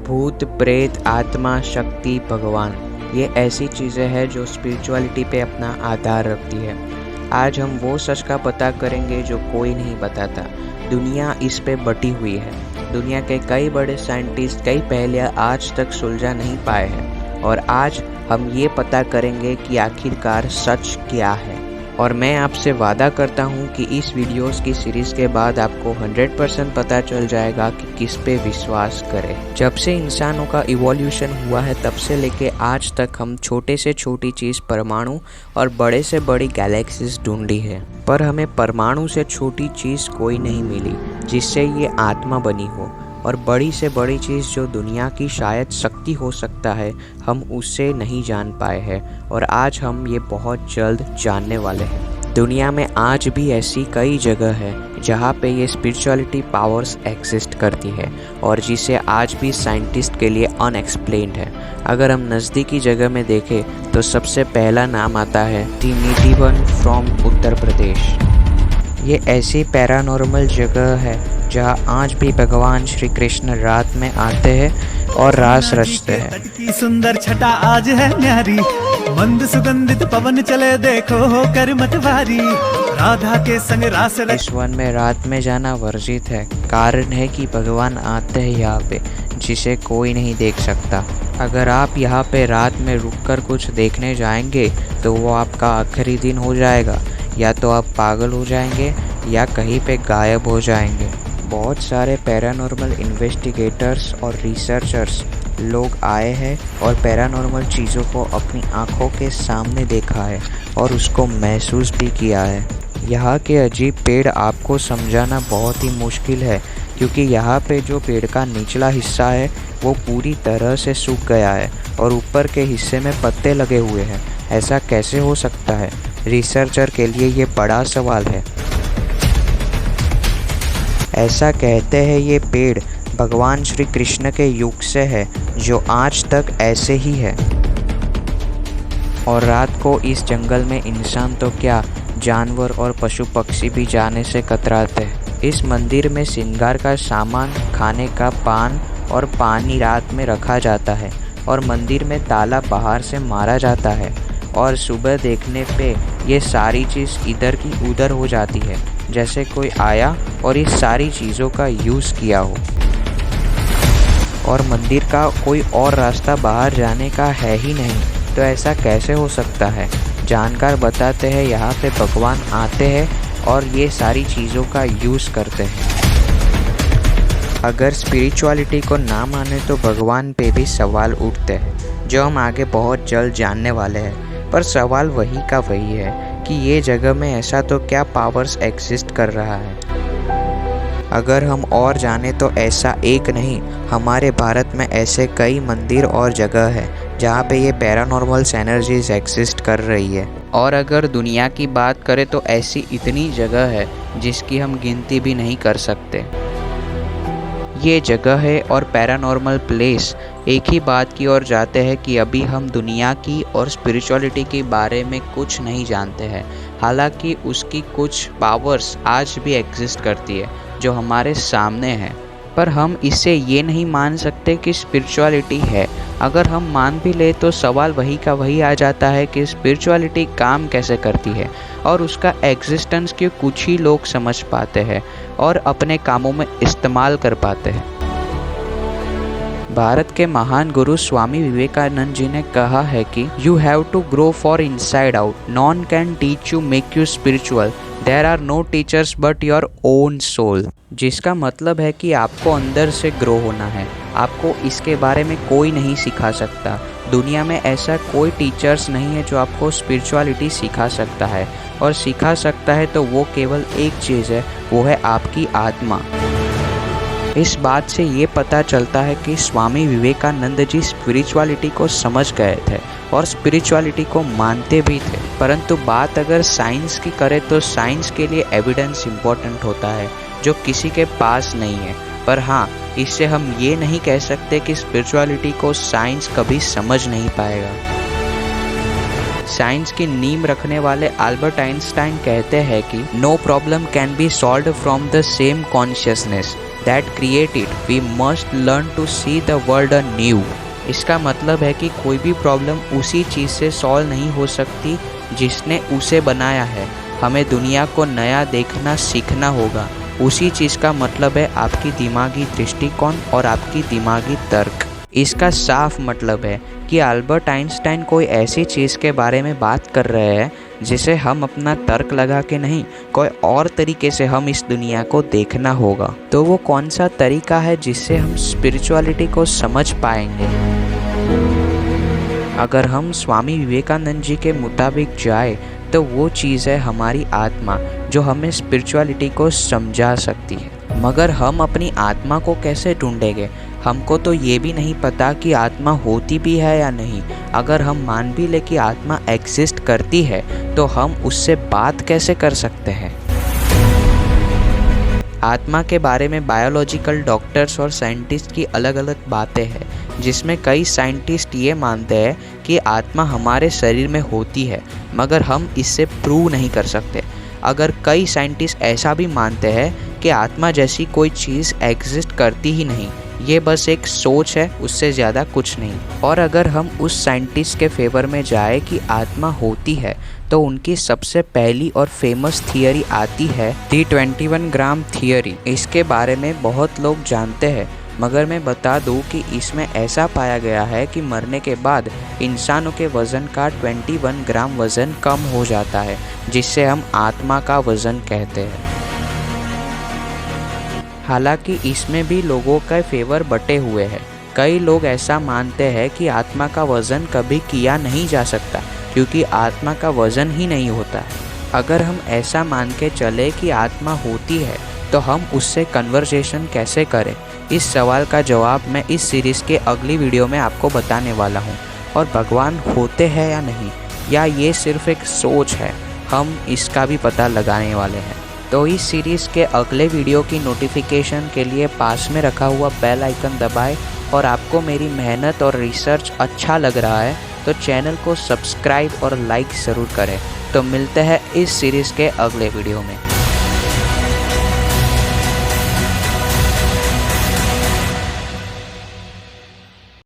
भूत, प्रेत, आत्मा, शक्ति, भगवान, ये ऐसी चीज़ें हैं जो स्पिरिचुअलिटी पे अपना आधार रखती है। आज हम वो सच का पता करेंगे जो कोई नहीं बताता। दुनिया इस पे बटी हुई है। दुनिया के कई बड़े साइंटिस्ट कई पहेलियाँ आज तक सुलझा नहीं पाए हैं, और आज हम ये पता करेंगे कि आखिरकार सच क्या है। और मैं आपसे वादा करता हूँ कि इस वीडियोस की सीरीज़ के बाद आपको 100% पता चल जाएगा कि किस पे विश्वास करें। जब से इंसानों का इवोल्यूशन हुआ है तब से लेके आज तक हम छोटे से छोटी चीज़ परमाणु और बड़े से बड़ी गैलेक्सीज ढूंढी है, पर हमें परमाणु से छोटी चीज़ कोई नहीं मिली जिससे ये आत्मा बनी हो। और बड़ी से बड़ी चीज़ जो दुनिया की शायद शक्ति हो सकता है, हम उससे नहीं जान पाए हैं, और आज हम ये बहुत जल्द जानने वाले हैं। दुनिया में आज भी ऐसी कई जगह है जहाँ पे ये स्पिरिचुअलिटी पावर्स एग्जिस्ट करती है और जिसे आज भी साइंटिस्ट के लिए अनएक्सप्लेन्ड है। अगर हम नज़दीकी जगह में देखें तो सबसे पहला नाम आता है दी निधिवन फ्रॉम उत्तर प्रदेश। ये ऐसी पैरानॉर्मल जगह है जहाँ आज भी भगवान श्री कृष्ण रात में आते हैं और रास रचते हैं। की सुंदर छटा आज है न्यारी, मंद सुगंधित पवन चले देखो हो कर मतवारी, राधा के संग रास इस वन में रात में जाना वर्जित है। कारण है कि भगवान आते हैं यहाँ पे जिसे कोई नहीं देख सकता। अगर आप यहाँ पे रात में रुककर कुछ देखने जाएंगे तो वो आपका आखिरी दिन हो जाएगा। या तो आप पागल हो जाएंगे या कहीं पे गायब हो जाएंगे। बहुत सारे पैरानॉर्मल इन्वेस्टिगेटर्स और रिसर्चर्स लोग आए हैं और पैरानॉर्मल चीज़ों को अपनी आँखों के सामने देखा है और उसको महसूस भी किया है। यहाँ के अजीब पेड़ आपको समझाना बहुत ही मुश्किल है, क्योंकि यहाँ पे जो पेड़ का निचला हिस्सा है वो पूरी तरह से सूख गया है और ऊपर के हिस्से में पत्ते लगे हुए हैं। ऐसा कैसे हो सकता है? रिसर्चर के लिए ये बड़ा सवाल है। ऐसा कहते हैं ये पेड़ भगवान श्री कृष्ण के युग से है, जो आज तक ऐसे ही है। और रात को इस जंगल में इंसान तो क्या, जानवर और पशु पक्षी भी जाने से कतराते हैं। इस मंदिर में श्रृंगार का सामान, खाने का पान और पानी रात में रखा जाता है, और मंदिर में ताला बाहर से मारा जाता है, और सुबह देखने पे ये सारी चीज़ इधर की उधर हो जाती है, जैसे कोई आया और इस सारी चीज़ों का यूज़ किया हो। और मंदिर का कोई और रास्ता बाहर जाने का है ही नहीं, तो ऐसा कैसे हो सकता है? जानकार बताते हैं यहाँ पे भगवान आते हैं और ये सारी चीज़ों का यूज़ करते हैं। अगर स्पिरिचुअलिटी को ना माने तो भगवान पे भी सवाल उठते हैं, जो हम आगे बहुत जल्द जानने वाले हैं। पर सवाल वही का वही है कि ये जगह में ऐसा तो क्या पावर्स एग्जिस्ट कर रहा है। अगर हम और जाने तो ऐसा एक नहीं, हमारे भारत में ऐसे कई मंदिर और जगह है जहाँ पे ये पैरानॉर्मल्स एनर्जीज एग्जिस्ट कर रही है। और अगर दुनिया की बात करें तो ऐसी इतनी जगह है जिसकी हम गिनती भी नहीं कर सकते। ये जगह है और पैरानॉर्मल प्लेस एक ही बात की ओर जाते हैं कि अभी हम दुनिया की और स्पिरिचुअलिटी के बारे में कुछ नहीं जानते हैं। हालांकि उसकी कुछ पावर्स आज भी एग्जिस्ट करती है जो हमारे सामने है, पर हम इसे ये नहीं मान सकते कि स्पिरिचुअलिटी है। अगर हम मान भी ले तो सवाल वही का वही आ जाता है कि स्पिरिचुअलिटी काम कैसे करती है, और उसका एग्जिस्टेंस क्यों कुछ ही लोग समझ पाते हैं और अपने कामों में इस्तेमाल कर पाते हैं। भारत के महान गुरु स्वामी विवेकानंद जी ने कहा है कि you have to grow for inside out, none can teach you make you spiritual, there are no teachers but your own soul. जिसका मतलब है कि आपको अंदर से ग्रो होना है। आपको इसके बारे में कोई नहीं सिखा सकता। दुनिया में ऐसा कोई टीचर्स नहीं है जो आपको स्पिरिचुअलिटी सिखा सकता है, और सिखा सकता है तो वो केवल एक चीज़ है, वो है आपकी आत्मा। इस बात से ये पता चलता है कि स्वामी विवेकानंद जी स्पिरिचुअलिटी को समझ गए थे और स्पिरिचुअलिटी को मानते भी थे। परंतु बात अगर साइंस की करें तो साइंस के लिए एविडेंस इम्पोर्टेंट होता है, जो किसी के पास नहीं है। पर हाँ, इससे हम ये नहीं कह सकते कि स्पिरिचुअलिटी को साइंस कभी समझ नहीं पाएगा। साइंस की नींव रखने वाले अल्बर्ट आइंस्टाइन कहते हैं कि no problem can be solved from the same consciousness that create it, we must learn to see the world anew। इसका मतलब है कि कोई भी प्रॉब्लम उसी चीज़ से सॉल्व नहीं हो सकती जिसने उसे बनाया है। हमें दुनिया को नया देखना सीखना होगा। उसी चीज़ का मतलब है आपकी दिमागी दृष्टिकोण और आपकी दिमागी तर्क। इसका साफ मतलब है कि अल्बर्ट आइंस्टाइन कोई ऐसी चीज़ के बारे में बात कर रहे हैं जिसे हम अपना तर्क लगा के नहीं, कोई और तरीके से हम इस दुनिया को देखना होगा। तो वो कौन सा तरीका है जिससे हम स्पिरिचुअलिटी को समझ पाएंगे? अगर हम स्वामी विवेकानंद जी के मुताबिक जाए तो वो चीज़ है हमारी आत्मा, जो हमें स्पिरिचुअलिटी को समझा सकती है। मगर हम अपनी आत्मा को कैसे ढूंढेंगे? हमको तो ये भी नहीं पता कि आत्मा होती भी है या नहीं। अगर हम मान भी ले कि आत्मा एग्जिस्ट करती है तो हम उससे बात कैसे कर सकते हैं? आत्मा के बारे में बायोलॉजिकल डॉक्टर्स और साइंटिस्ट की अलग अलग बातें हैं, जिसमें कई साइंटिस्ट ये मानते हैं कि आत्मा हमारे शरीर में होती है, मगर हम इससे प्रूव नहीं कर सकते। अगर कई साइंटिस्ट ऐसा भी मानते हैं कि आत्मा जैसी कोई चीज़ एग्जिस्ट करती ही नहीं, ये बस एक सोच है, उससे ज़्यादा कुछ नहीं। और अगर हम उस साइंटिस्ट के फेवर में जाए कि आत्मा होती है, तो उनकी सबसे पहली और फेमस थियरी आती है दी 21 ग्राम थियरी। इसके बारे में बहुत लोग जानते हैं, मगर मैं बता दूं कि इसमें ऐसा पाया गया है कि मरने के बाद इंसानों के वज़न का 21 ग्राम वज़न कम हो जाता है, जिससे हम आत्मा का वज़न कहते हैं। हालांकि इसमें भी लोगों का फेवर बटे हुए हैं। कई लोग ऐसा मानते हैं कि आत्मा का वज़न कभी किया नहीं जा सकता, क्योंकि आत्मा का वज़न ही नहीं होता है। अगर हम ऐसा मान के चले कि आत्मा होती है, तो हम उससे कन्वर्सेशन कैसे करें? इस सवाल का जवाब मैं इस सीरीज़ के अगली वीडियो में आपको बताने वाला हूँ। और भगवान होते हैं या नहीं, या ये सिर्फ एक सोच है, हम इसका भी पता लगाने वाले हैं। तो इस सीरीज़ के अगले वीडियो की नोटिफिकेशन के लिए पास में रखा हुआ बेल आइकन दबाएं। और आपको मेरी मेहनत और रिसर्च अच्छा लग रहा है तो चैनल को सब्सक्राइब और लाइक ज़रूर करें। तो मिलते हैं इस सीरीज़ के अगले वीडियो में।